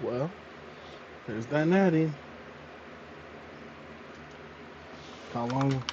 Well, there's that natty. How long?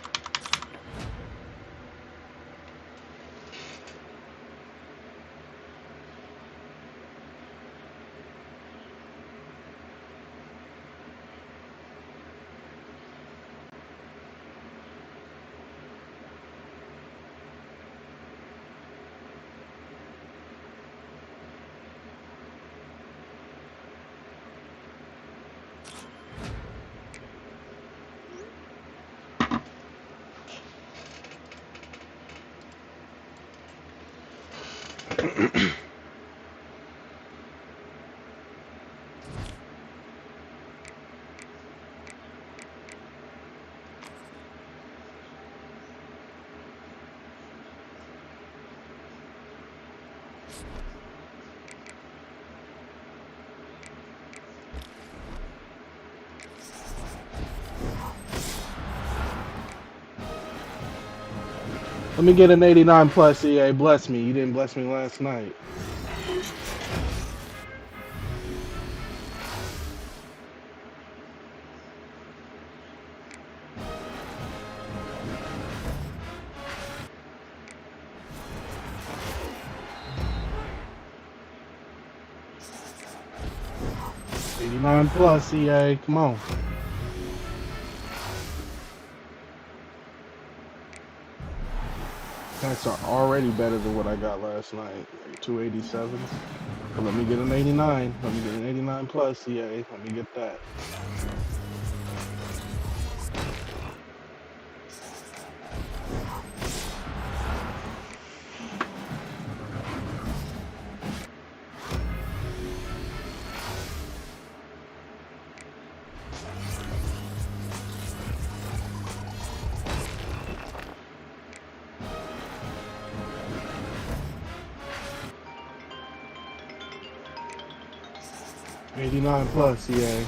Let me get an 89 plus, EA. Bless me. You didn't bless me last night. '89 plus, EA. Come on. Packs are already better than what I got last night. Like 287s. But let me get an 89. Let me get an 89 plus, EA. Let me get that. '89 plus, EA.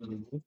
Mhm.